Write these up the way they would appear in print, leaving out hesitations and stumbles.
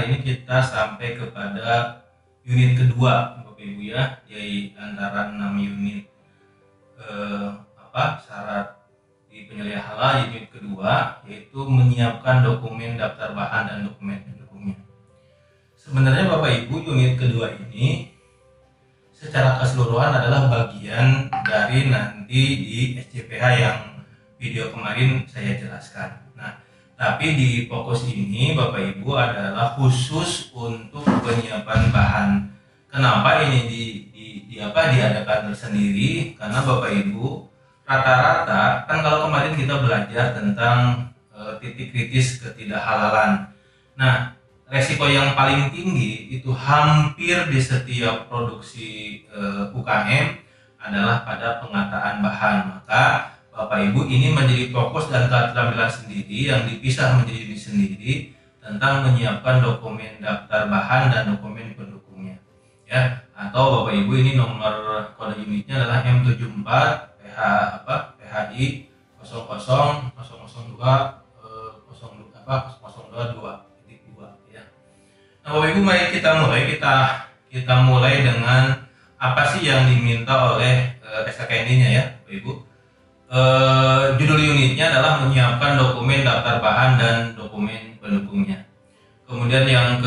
ini kita sampai kepada unit kedua, Bapak Ibu ya, di antara 6 unit syarat di penilaian halal. Unit kedua yaitu menyiapkan dokumen daftar bahan dan dokumen pendukungnya. Sebenarnya Bapak Ibu, unit kedua ini secara keseluruhan adalah bagian dari nanti di SCPH yang video kemarin saya jelaskan. Nah, tapi di fokus ini Bapak Ibu adalah khusus untuk penyiapan bahan. Kenapa ini diadakan tersendiri? Karena Bapak Ibu rata-rata kan kalau kemarin kita belajar tentang titik kritis ketidakhalalan. Nah, resiko yang paling tinggi itu hampir di setiap produksi UKM adalah pada pengataan bahan. Maka Bapak Ibu ini menjadi fokus dan keterampilan sendiri yang dipisah menjadi unit sendiri tentang menyiapkan dokumen daftar bahan dan dokumen pendukungnya. Ya, atau Bapak Ibu ini nomor kode unitnya adalah M74 PHI 00002 ya. Nah, Bapak Ibu, mari kita mulai dengan apa sih yang diminta oleh SKKNI-nya ya, Bapak Ibu. Judul unitnya adalah menyiapkan dokumen daftar bahan dan dokumen pendukungnya. Kemudian yang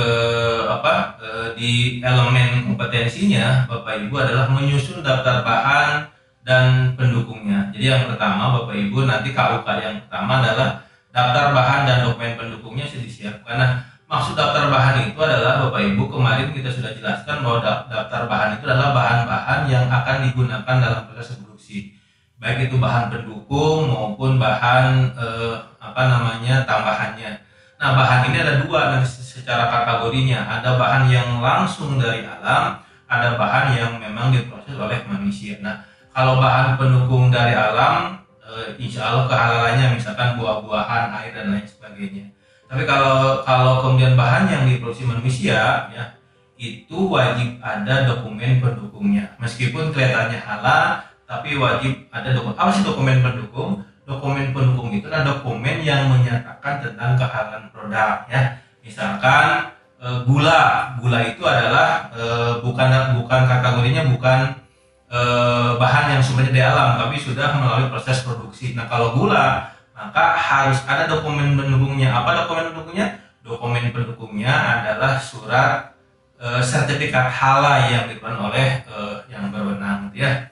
di elemen kompetensinya Bapak Ibu adalah menyusun daftar bahan dan pendukungnya. Jadi yang pertama Bapak Ibu, nanti KUK yang pertama adalah daftar bahan dan dokumen pendukungnya sudah disiapkan. Nah, maksud daftar bahan itu adalah Bapak Ibu, kemarin kita sudah jelaskan bahwa daftar bahan itu adalah bahan-bahan yang akan digunakan dalam proses produksi, baik itu bahan pendukung maupun bahan tambahannya. Nah, bahan ini ada dua secara kategorinya. Ada bahan yang langsung dari alam, ada bahan yang memang diproses oleh manusia. Nah, kalau bahan pendukung dari alam, insya Allah kehalalannya misalkan buah-buahan, air dan lain sebagainya. Tapi kalau kemudian bahan yang diproduksi manusia, ya, itu wajib ada dokumen pendukungnya. Meskipun kelihatannya halal, tapi wajib ada dokumen. Apa sih dokumen pendukung? Dokumen pendukung itu adalah dokumen yang menyatakan tentang kehalalan produk, ya. Misalkan gula itu adalah bukan kategorinya bukan bahan yang sumbernya dari alam, tapi sudah melalui proses produksi. Nah, kalau gula maka harus ada dokumen pendukungnya. Apa dokumen pendukungnya? Dokumen pendukungnya adalah surat sertifikat halal yang dikeluarkan oleh yang berwenang, ya.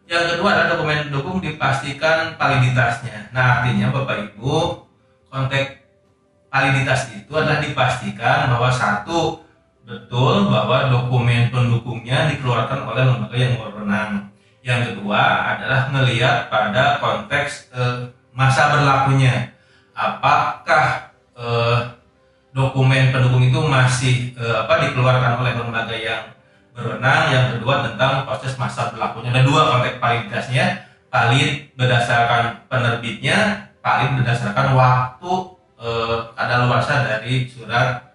Yang kedua adalah dokumen pendukung dipastikan validitasnya. Nah, artinya Bapak Ibu, konteks validitas itu adalah dipastikan bahwa satu, betul bahwa dokumen pendukungnya dikeluarkan oleh lembaga yang berwenang. Yang kedua adalah melihat pada konteks masa berlakunya. Apakah dokumen pendukung itu masih dikeluarkan oleh lembaga yang berwenang. Yang kedua tentang proses masa berlakunya. Ada dua konteks validitasnya, valid berdasarkan penerbitnya, valid berdasarkan waktu kadaluarsa dari surat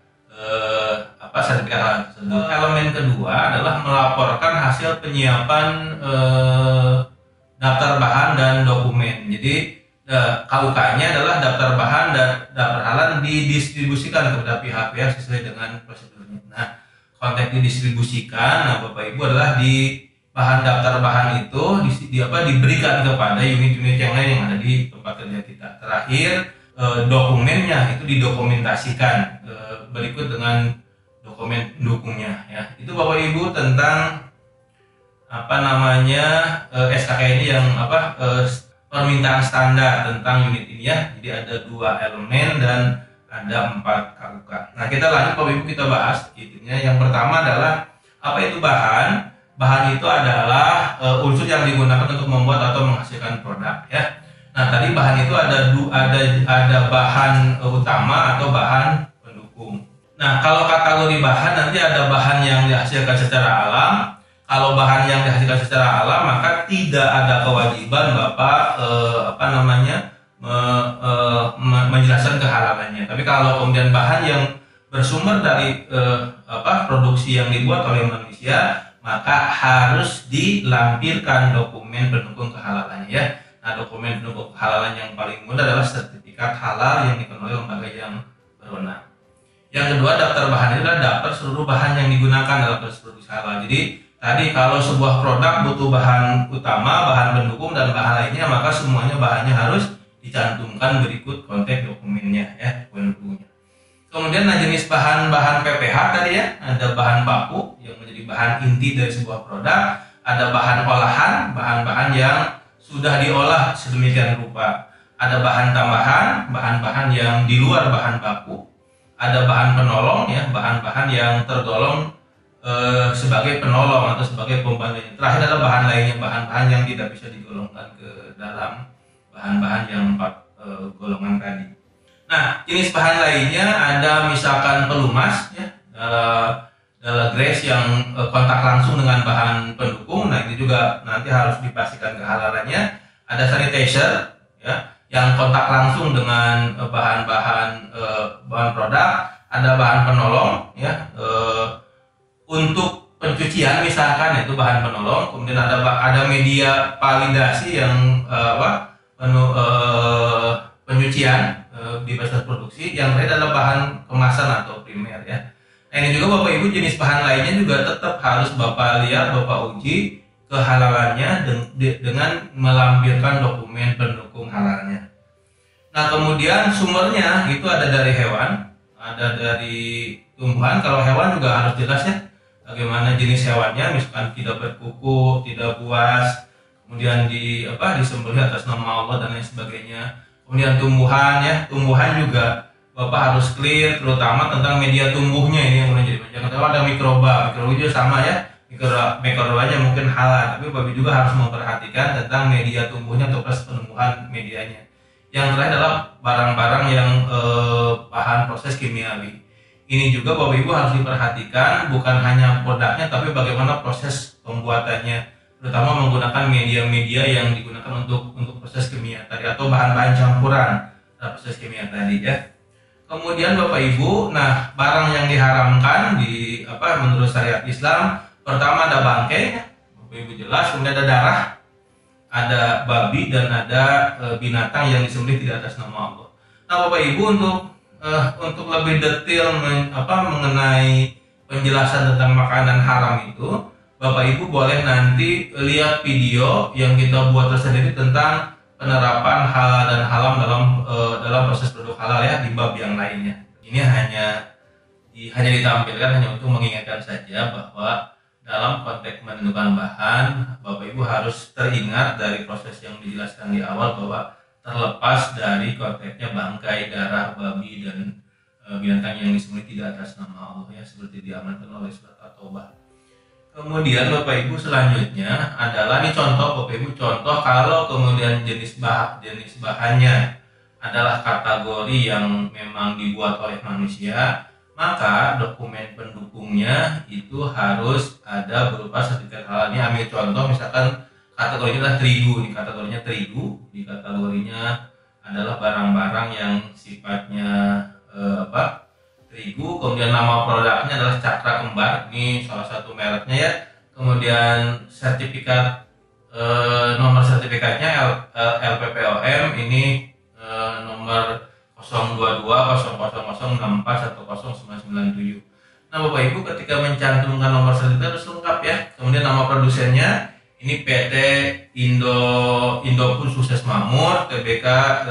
sertifikat halal tersebut. Elemen kedua adalah melaporkan hasil penyiapan daftar bahan dan dokumen. Jadi KUK-nya adalah daftar bahan dan daftar halal didistribusikan kepada pihak-pihak sesuai dengan prosedurnya. Nah, konteks didistribusikan, nah Bapak Ibu adalah di bahan daftar bahan itu diberikan kepada unit-unit yang lain yang ada di tempat kerja kita. Terakhir dokumennya itu didokumentasikan berikut dengan dokumen pendukungnya, ya. Itu Bapak Ibu tentang SKK ini yang permintaan standar tentang unit ini, ya. Jadi ada dua elemen dan ada 4 KUK. Nah, kita lanjut Bapak Ibu, kita bahas intinya. Yang pertama adalah apa itu bahan? Bahan itu adalah unsur yang digunakan untuk membuat atau menghasilkan produk, ya. Nah, tadi bahan itu ada bahan utama atau bahan pendukung. Nah, kalau kategori bahan nanti ada bahan yang dihasilkan secara alam. Kalau bahan yang dihasilkan secara alam maka tidak ada kewajiban Bapak menjelaskan kehalalannya. Tapi kalau kemudian bahan yang bersumber dari produksi yang dibuat oleh manusia, maka harus dilampirkan dokumen pendukung kehalalannya, ya. Nah, dokumen pendukung kehalalan yang paling mudah adalah sertifikat halal yang dikeluarkan oleh lembaga yang berwenang. Yang kedua, daftar bahan itu adalah daftar seluruh bahan yang digunakan dalam proses produksi halal. Jadi tadi kalau sebuah produk butuh bahan utama, bahan pendukung dan bahan lainnya, maka semuanya bahannya harus dicantumkan berikut konteks dokumennya ya, pendukungnya. Kemudian jenis bahan-bahan PPH tadi ya, ada bahan baku yang menjadi bahan inti dari sebuah produk, ada bahan olahan, bahan-bahan yang sudah diolah sedemikian rupa, ada bahan tambahan, bahan-bahan yang di luar bahan baku, ada bahan penolong ya, bahan-bahan yang tergolong sebagai penolong atau sebagai pembantu. Terakhir adalah bahan lainnya, bahan-bahan yang tidak bisa digolongkan ke dalam bahan-bahan yang 4 golongan tadi. Nah, jenis bahan lainnya ada misalkan pelumas ya, adalah grease yang kontak langsung dengan bahan pendukung. Nah, ini juga nanti harus dipastikan kehalalannya. Ada sanitizer ya, yang kontak langsung dengan bahan-bahan bahan produk. Ada bahan penolong ya, untuk pencucian misalkan itu bahan penolong. Kemudian ada media validasi yang penyucian di proses produksi. Yang terakhir adalah bahan kemasan atau primer ya. Nah, ini juga Bapak Ibu jenis bahan lainnya juga tetap harus Bapak lihat, Bapak uji kehalalannya dengan melampirkan dokumen pendukung halalnya. Nah, kemudian sumbernya itu ada dari hewan, ada dari tumbuhan. Kalau hewan juga harus jelas ya, bagaimana jenis hewannya, misalkan tidak berkuku, tidak buas, kemudian disembelih atas nama Allah dan lain sebagainya. Kemudian tumbuhan ya, tumbuhan juga Bapak harus clear terutama tentang media tumbuhnya ini yang menjadi jangan tahu ada mikroba juga sama ya, mikrobanya mungkin halal, tapi Bapak juga harus memperhatikan tentang media tumbuhnya atau proses penumbuhan medianya. Yang terakhir adalah barang-barang yang bahan proses kimiawi. Ini juga Bapak Ibu harus diperhatikan bukan hanya produknya tapi bagaimana proses pembuatannya, terutama menggunakan media-media yang digunakan untuk proses kimia tadi atau bahan-bahan campuran dalam proses kimia tadi ya. Kemudian Bapak Ibu, nah barang yang diharamkan menurut syariat Islam, pertama ada bangkai, Bapak Ibu jelas, kemudian ada darah, ada babi dan ada binatang yang disembelih tidak atas nama Allah. Nah Bapak Ibu untuk lebih detail mengenai penjelasan tentang makanan haram itu, Bapak Ibu boleh nanti lihat video yang kita buat tersendiri tentang penerapan halal dan haram dalam proses produk halal ya di bab yang lainnya. Ini hanya ditampilkan hanya untuk mengingatkan saja bahwa dalam konteks menentukan bahan, Bapak Ibu harus teringat dari proses yang dijelaskan di awal bahwa terlepas dari konteksnya bangkai, darah, babi dan binatang yang disembelih tidak atas nama Allah ya, seperti diamankan oleh surat At-Taubah. Kemudian Bapak Ibu selanjutnya adalah ini contoh Bapak Ibu, contoh kalau kemudian jenis bahannya adalah kategori yang memang dibuat oleh manusia, maka dokumen pendukungnya itu harus ada berupa sertifikat halalnya. Ambil contoh misalkan kategorinya adalah terigu, di kategorinya terigu, di kategorinya adalah barang-barang yang sifatnya terigu, kemudian nama produknya adalah Cakra Kembar, ini salah satu mereknya ya. Kemudian sertifikat nomor sertifikatnya LPPOM ini nomor 02200641097. Nah Bapak Ibu ketika mencantumkan nomor sertifikat harus lengkap ya. Kemudian nama produsennya ini PT Indofood Sukses Makmur, TBK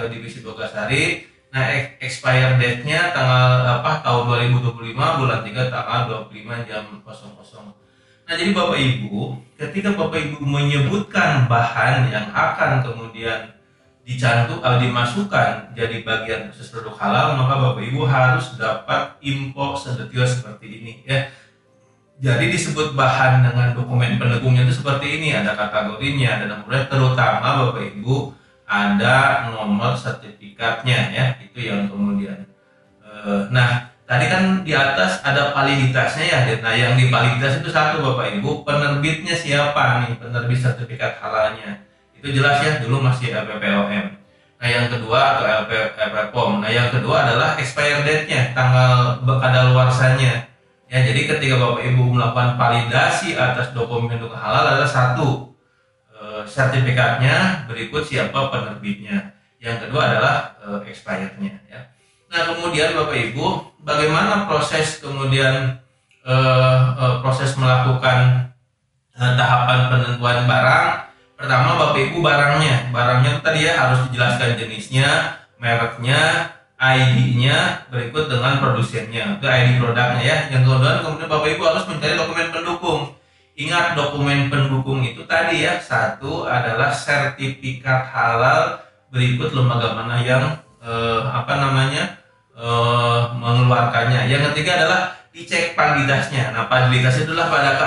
Divisi Bogasari. Nah, expire date-nya tahun 2025 bulan 3 tanggal 25 jam 00. Nah, jadi Bapak Ibu, ketika Bapak Ibu menyebutkan bahan yang akan kemudian dimasukkan jadi bagian proses produk halal, maka Bapak Ibu harus dapat info sedetail seperti ini ya. Jadi disebut bahan dengan dokumen pendukungnya itu seperti ini, ada kategorinya, ada nomornya, terutama Bapak Ibu ada nomor sertifikatnya ya, itu yang kemudian nah tadi kan di atas ada validitasnya ya. Nah yang di validitas itu satu Bapak Ibu, penerbitnya siapa nih, penerbit sertifikat halalnya itu jelas ya, dulu masih LPPOM. Nah yang kedua atau LPPOM, nah yang kedua adalah expire date-nya, tanggal kadaluarsanya ya. Jadi ketika Bapak Ibu melakukan validasi atas dokumen halal adalah satu, sertifikatnya, berikut siapa penerbitnya, yang kedua adalah expirednya ya. Nah, kemudian Bapak Ibu, bagaimana proses kemudian proses melakukan tahapan penentuan barang? Pertama, Bapak Ibu, barangnya itu tadi ya harus dijelaskan jenisnya, mereknya, ID-nya, berikut dengan produsennya, itu ID produknya ya. Yang kedua, kemudian Bapak Ibu harus mencari dokumen pendukung. Ingat, dokumen pendukung itu tadi ya, satu adalah sertifikat halal berikut lembaga mana yang mengeluarkannya. Yang ketiga adalah dicek validitasnya. Nah, validitas itu adalah pada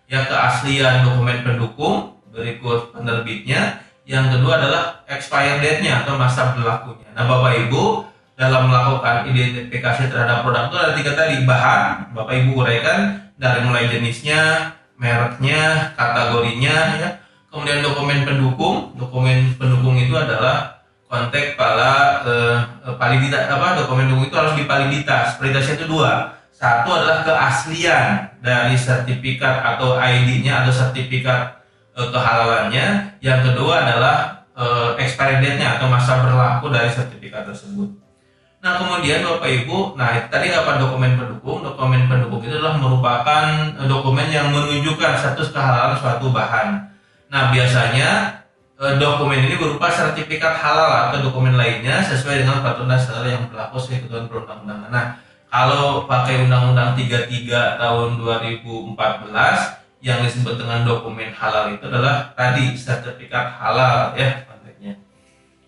keaslian dokumen pendukung, berikut penerbitnya. Yang kedua adalah expired date-nya atau masa berlakunya. Nah, Bapak Ibu, dalam melakukan identifikasi terhadap produk itu ada 3 tadi. Bahan, Bapak Ibu uraikan dari mulai jenisnya, mereknya, kategorinya ya. Kemudian dokumen pendukung. Dokumen pendukung itu adalah konteks pada validitas dokumen pendukung itu harus divaliditas. Validitasnya itu 2. Satu adalah keaslian dari sertifikat atau ID-nya atau sertifikat kehalalannya. Yang kedua adalah expiry date-nya atau masa berlaku dari sertifikat tersebut. Nah, kemudian Bapak Ibu, tadi apa dokumen pendukung? Dokumen pendukung itu adalah merupakan dokumen yang menunjukkan status kehalalan suatu bahan. Nah, biasanya dokumen ini berupa sertifikat halal atau dokumen lainnya sesuai dengan peraturan dasar yang berlaku sesuai ketentuan perundang-undangan. Nah, kalau pakai Undang-Undang 33 tahun 2014 yang disebut dengan dokumen halal itu adalah tadi sertifikat halal ya konteksnya.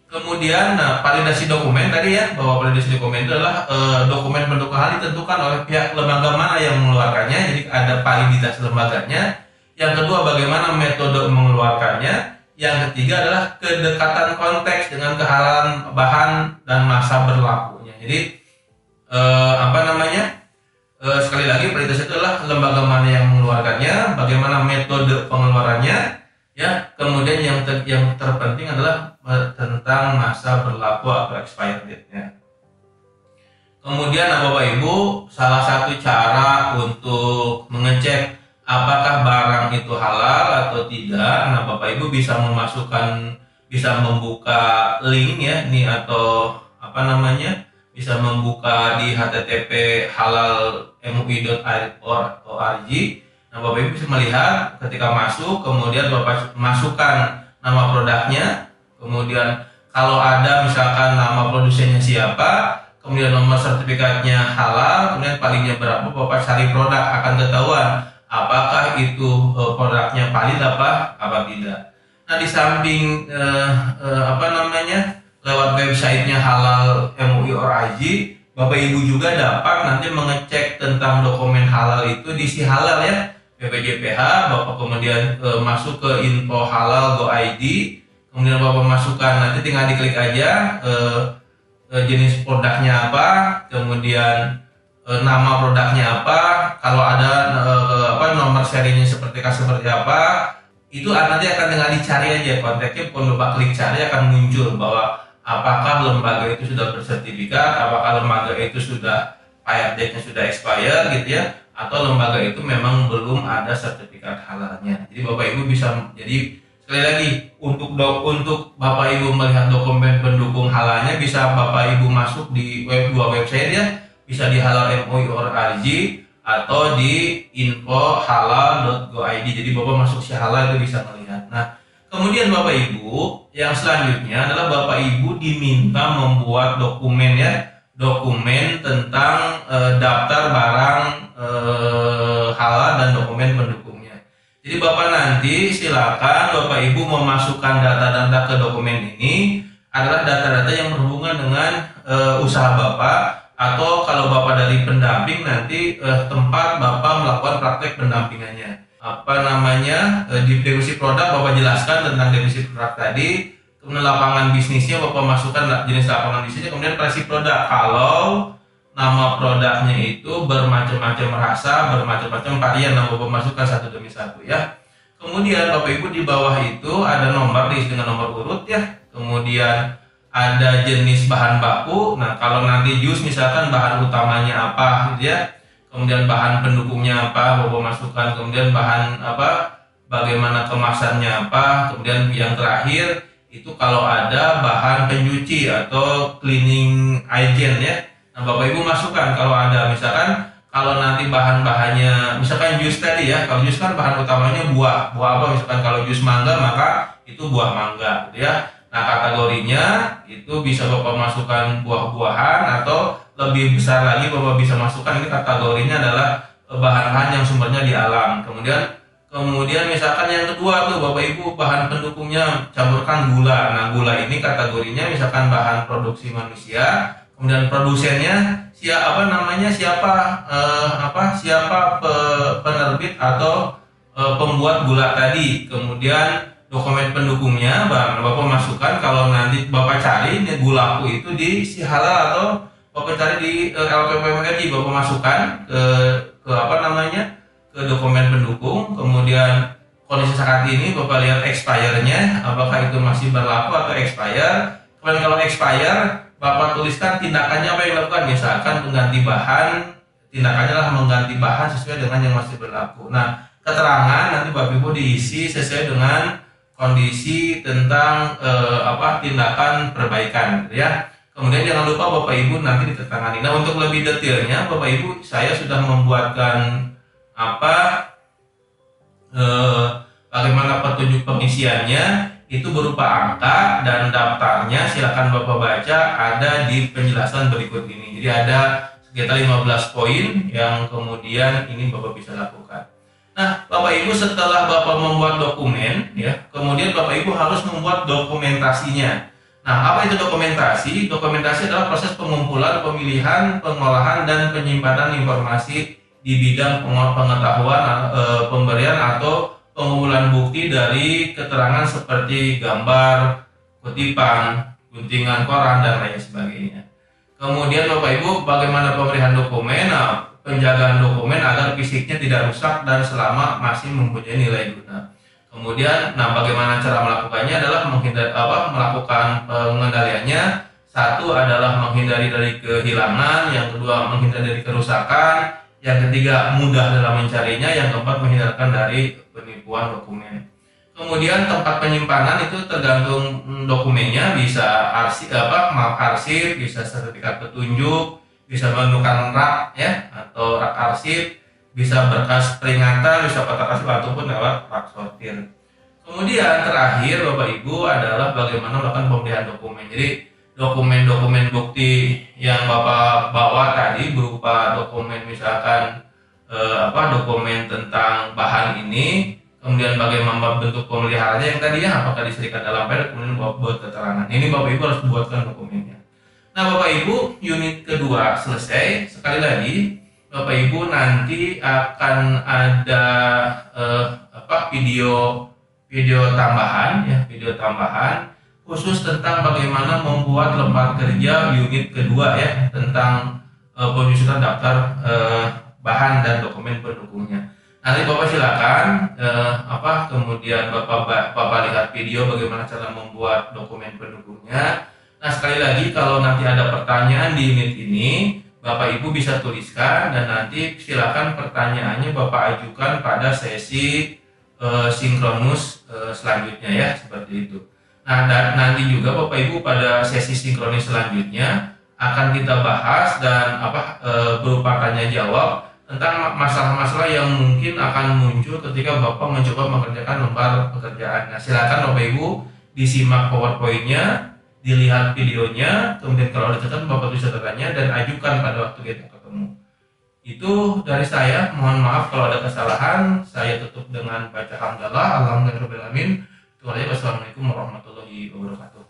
Kemudian validasi dokumen tadi ya, bahwa validasi dokumen itu adalah dokumen pendukung hal ditentukan oleh pihak lembaga mana yang mengeluarkannya. Jadi ada validitas lembaganya. Yang kedua, bagaimana metode mengeluarkannya. Yang ketiga adalah kedekatan konteks dengan kehalalan bahan dan masa berlakunya. Jadi sekali lagi, validitas itu adalah lembaga mana yang mengeluarkannya, bagaimana metode pengeluarannya, ya. Kemudian yang terpenting adalah tentang masa berlaku atau expired date-nya. Kemudian Bapak Ibu, salah satu cara untuk mengecek apakah barang itu halal atau tidak, Bapak Ibu bisa membuka link ya, bisa membuka di http halal.mui.org. Bapak Ibu bisa melihat ketika masuk, kemudian Bapak masukkan nama produknya, kemudian kalau ada misalkan nama produsennya siapa, kemudian nomor sertifikatnya halal, kemudian palingnya berapa, Bapak cari produk, akan ketahuan apakah itu produknya valid apa tidak. Nah, di samping lewat websitenya halal MUI.org, Bapak Ibu juga dapat nanti mengecek tentang dokumen halal itu di Si Halal ya, BPJPH. Bapak kemudian masuk ke info halal go.id, kemudian Bapak masukkan, nanti tinggal diklik aja jenis produknya apa, kemudian nama produknya apa, kalau ada nomor serinya seperti apa, itu nanti akan tinggal dicari aja konteksnya. Kalau Bapak klik cari akan muncul bahwa apakah lembaga itu sudah bersertifikat, apakah lembaga itu sudah date-nya sudah expire gitu ya, atau lembaga itu memang belum ada sertifikat halalnya. Jadi Bapak Ibu bisa, jadi sekali lagi untuk Bapak Ibu melihat dokumen pendukung halalnya, bisa Bapak Ibu masuk di dua website ya, bisa di halal.mui.org atau di info.halal.go.id. Jadi Bapak masuk Si Halal itu bisa melihat. Nah, kemudian Bapak Ibu, yang selanjutnya adalah Bapak Ibu diminta membuat dokumen ya, dokumen tentang daftar barang halal dan dokumen pendukungnya. Jadi Bapak nanti silakan Bapak Ibu memasukkan data-data ke dokumen ini adalah data-data yang berhubungan dengan usaha Bapak, atau kalau Bapak dari pendamping nanti tempat Bapak melakukan praktek pendampingannya. Di definisi produk Bapak jelaskan tentang definisi produk tadi, kemudian lapangan bisnisnya Bapak masukkan jenis lapangan bisnisnya, kemudian pricing produk. Kalau nama produknya itu bermacam-macam rasa, bermacam-macam varian, Bapak masukkan satu demi satu ya. Kemudian Bapak Ibu di bawah itu ada nomor, diisi dengan nomor urut ya. Kemudian ada jenis bahan baku. Nah, kalau nanti jus misalkan bahan utamanya apa gitu ya. Kemudian bahan pendukungnya apa, Bapak masukkan. Kemudian bahan bagaimana kemasannya apa. Kemudian yang terakhir itu kalau ada bahan pencuci atau cleaning agent ya. Nah, Bapak Ibu masukkan kalau ada, misalkan kalau nanti bahan-bahannya misalkan jus tadi ya, kalau jus kan bahan utamanya buah apa, misalkan kalau jus mangga maka itu buah mangga gitu ya. Nah, kategorinya itu bisa Bapak masukkan buah-buahan, atau lebih besar lagi Bapak bisa masukkan ini kategorinya adalah bahan-bahan yang sumbernya di alam. Kemudian misalkan yang kedua tuh Bapak Ibu bahan pendukungnya campurkan gula. Nah, gula ini kategorinya misalkan bahan produksi manusia, kemudian produsennya siapa penerbit atau pembuat gula tadi. Kemudian dokumen pendukungnya Bapak masukkan, kalau nanti Bapak cari ini gulaku itu di si halal atau Bapak cari di LPPMRI, Bapak masukkan ke dokumen pendukung. Kemudian kondisi saat ini Bapak lihat expire-nya apakah itu masih berlaku atau expire. Kemudian kalau expire Bapak tuliskan tindakannya apa yang dilakukan, misalkan mengganti bahan, tindakannya adalah mengganti bahan sesuai dengan yang masih berlaku. Nah, keterangan nanti Bapak Ibu diisi sesuai dengan kondisi tentang tindakan perbaikan ya. Kemudian jangan lupa Bapak Ibu nanti ditandatangani. Nah, untuk lebih detailnya Bapak Ibu saya sudah membuatkan bagaimana petunjuk pengisiannya, itu berupa angka dan daftarnya silakan Bapak baca, ada di penjelasan berikut ini. Jadi ada sekitar 15 poin yang kemudian ini Bapak bisa lakukan. Nah, Bapak Ibu setelah Bapak membuat dokumen ya, kemudian Bapak Ibu harus membuat dokumentasinya. Nah, apa itu dokumentasi? Dokumentasi adalah proses pengumpulan, pemilihan, pengolahan dan penyimpanan informasi di bidang pengetahuan, pemberian atau pengumpulan bukti dari keterangan seperti gambar, kutipan, guntingan koran dan lain sebagainya. Kemudian Bapak Ibu bagaimana pemilihan dokumen? Nah, penjagaan dokumen agar fisiknya tidak rusak dan selama masih mempunyai nilai guna. Kemudian, bagaimana cara melakukannya adalah melakukan pengendaliannya. Satu adalah menghindari dari kehilangan, yang kedua menghindari dari kerusakan, yang ketiga mudah dalam mencarinya, yang keempat menghindarkan dari penipuan dokumen. Kemudian tempat penyimpanan itu tergantung dokumennya, bisa arsip, bisa sertifikat petunjuk, bisa menemukan rak ya atau rak arsip, bisa berkas peringatan, bisa kotak arsip ataupun lewat rak sortir. Kemudian terakhir Bapak Ibu adalah bagaimana melakukan pemilihan dokumen. Jadi dokumen-dokumen bukti yang Bapak bawa tadi berupa dokumen misalkan dokumen tentang bahan ini, kemudian bagaimana bentuk pemeliharaannya yang tadi ya, apakah diserikan dalam file, kemudian Bapak buat keterangan. Ini Bapak Ibu harus buatkan dokumennya. Nah, Bapak Ibu, unit kedua selesai. Sekali lagi, Bapak Ibu nanti akan ada video tambahan khusus tentang bagaimana membuat lembar kerja unit kedua ya, tentang penyusunan daftar bahan dan dokumen pendukungnya. Nanti Bapak silakan kemudian Bapak lihat video bagaimana cara membuat dokumen pendukungnya. Nah, sekali lagi kalau nanti ada pertanyaan di unit ini, Bapak Ibu bisa tuliskan dan nanti silakan pertanyaannya Bapak ajukan pada sesi sinkronus selanjutnya ya, seperti itu. Nah, dan nanti juga Bapak Ibu pada sesi sinkronis selanjutnya akan kita bahas dan berupa tanya jawab tentang masalah-masalah yang mungkin akan muncul ketika Bapak mencoba mengerjakan lembar pekerjaan. Nah, silakan Bapak Ibu disimak PowerPoint-nya, dilihat videonya, kemudian kalau ada catatan Bapak bisa tanya dan ajukan pada waktu kita ketemu. Itu dari saya, mohon maaf kalau ada kesalahan. Saya tutup dengan baca hamdalah, alhamdulillahirabbil alamin. Wassalamualaikum warahmatullahi wabarakatuh.